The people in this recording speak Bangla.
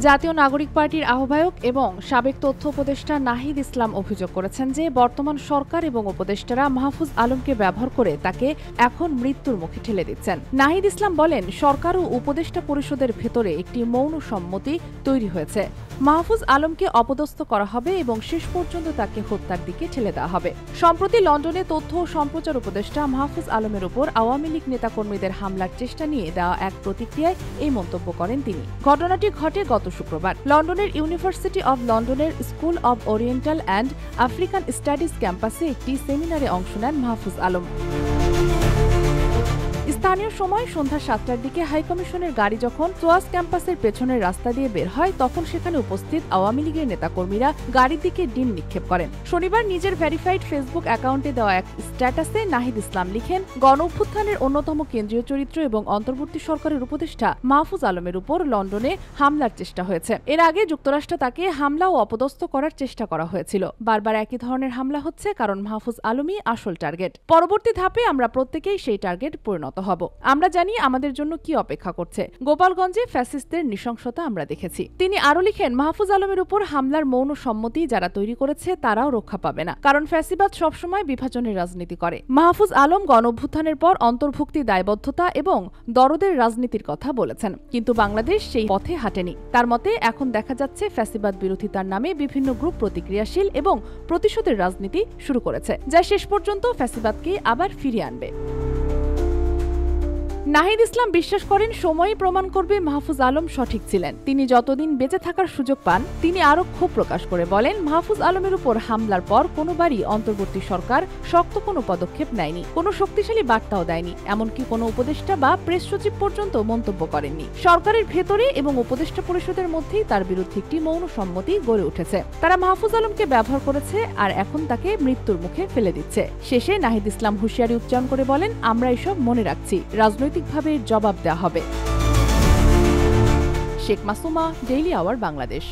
জাতীয় নাগরিক পার্টির আহ্বায়ক এবং সাবেক তথ্য উপদেষ্টা নাহিদ ইসলাম অভিযোগ করেছেন যে বর্তমান সরকার এবং উপদেষ্টারা মাহফুজ আলমকে ব্যবহার করে তাকে এখন মৃত্যুর মুখে ঠেলে দিচ্ছেন। নাহিদ ইসলাম বলেন, সরকার ও উপদেষ্টা পরিষদের ভেতরে একটি মৌন সম্মতি তৈরি হয়েছে। মাহফুজ আলমকে অপদস্থ করা হবে এবং শেষ পর্যন্ত তাকে হত্যার দিকে ঠেলে দেওয়া হবে। সম্প্রতি লন্ডনে তথ্য ও সম্প্রচার উপদেষ্টা মাহফুজ আলমের উপর আওয়ামী লীগ নেতাকর্মীদের হামলার চেষ্টা নিয়ে দেওয়া এক প্রতিক্রিয়ায় এই মন্তব্য করেন তিনি। ঘটনাটি ঘটে গত শুক্রবার। লন্ডনের ইউনিভার্সিটি অব লন্ডনের school of oriental and African studies ক্যাম্পাসে একটি সেমিনারে অংশ নেন মাহফুজ আলম। স্থানীয় সময় সন্ধ্যা ৭টার দিকে হাইকমিশনের গাড়ি যখন সোয়াস ক্যাম্পাসের পেছনের রাস্তা দিয়ে বের হয়, তখন সেখানে উপস্থিত আওয়ামী লীগের নেতাকর্মীরা গাড়ির দিকে ডিম নিক্ষেপ করেন। শনিবার নিজের ভেরিফাইড ফেসবুক অ্যাকাউন্টে দেওয়া এক স্ট্যাটাসে নাহিদ ইসলাম লিখেন, গণঅভ্যুত্থানের অন্যতম কেন্দ্রীয় চরিত্র এবং অন্তর্বর্তী সরকারের উপদেষ্টা মাহফুজ আলমের উপর লন্ডনে হামলার চেষ্টা হয়েছে। এর আগে যুক্তরাষ্ট্রে তাকে হামলা ও অপদস্থ করার চেষ্টা করা হয়েছিল। বারবার একই ধরনের হামলা হচ্ছে, কারণ মাহফুজ আলমই আসল টার্গেট। পরবর্তী ধাপে আমরা প্রত্যেকেই সেই টার্গেট পরিণত হব। আমরা জানি আমাদের জন্য কি অপেক্ষা করছে। গোপালগঞ্জে ফ্যাসিস্টদের নৃশংসতা আমরা দেখেছি। তিনি আরো লিখেন, মাহফুজ আলমের উপর হামলার মৌন সম্মতি যারা তৈরি করেছে তারাও রক্ষা পাবে না, কারণ ফ্যাসিবাদ সবসময় বিভাজনের রাজনীতি করে। মাহফুজ আলম গণঅভ্যুত্থানের পর অন্তর্ভুক্তি, দায়বদ্ধতা এবং দরদের রাজনীতির কথা বলেছেন, কিন্তু বাংলাদেশ সেই পথে হাঁটেনি। তার মতে এখন দেখা যাচ্ছে ফ্যাসিবাদ বিরোধিতার নামে বিভিন্ন গ্রুপ প্রতিক্রিয়াশীল এবং প্রতিশোধের রাজনীতি শুরু করেছে, যা শেষ পর্যন্ত ফ্যাসিবাদকে আবার ফিরিয়ে আনবে। নাহিদ ইসলাম বিশ্বাস করেন, সময়ই প্রমাণ করবে মাহফুজ আলম সঠিক ছিলেন। তিনি যতদিন বেঁচে থাকার সুযোগ পান, তিনি আরো ক্ষোভ প্রকাশ করে বলেন, মাহফুজ আলমের উপর হামলার পর কোনোবারই অন্তর্বর্তী সরকার শক্ত কোনো পদক্ষেপ নেয়নি, কোনো শক্তিশালী বার্তাও দেয়নি, এমনকি কোনো উপদেষ্টা বা প্রেস সচিব পর্যন্ত মন্তব্য করেননি। সরকারের ভেতরে এবং উপদেষ্টা পরিষদের মধ্যেই তার বিরুদ্ধে একটি মৌন সম্মতি গড়ে উঠেছে। তারা মাহফুজ আলমকে ব্যবহার করেছে আর এখন তাকে মৃত্যুর মুখে ফেলে দিচ্ছে। শেষে নাহিদ ইসলাম হুঁশিয়ারি উচ্চারণ করে বলেন, আমরা এসব মনে রাখছি, রাজনৈতিকভাবে জবাব দেওয়া হবে। Sheikh Masuma, Daily Hour, Bangladesh.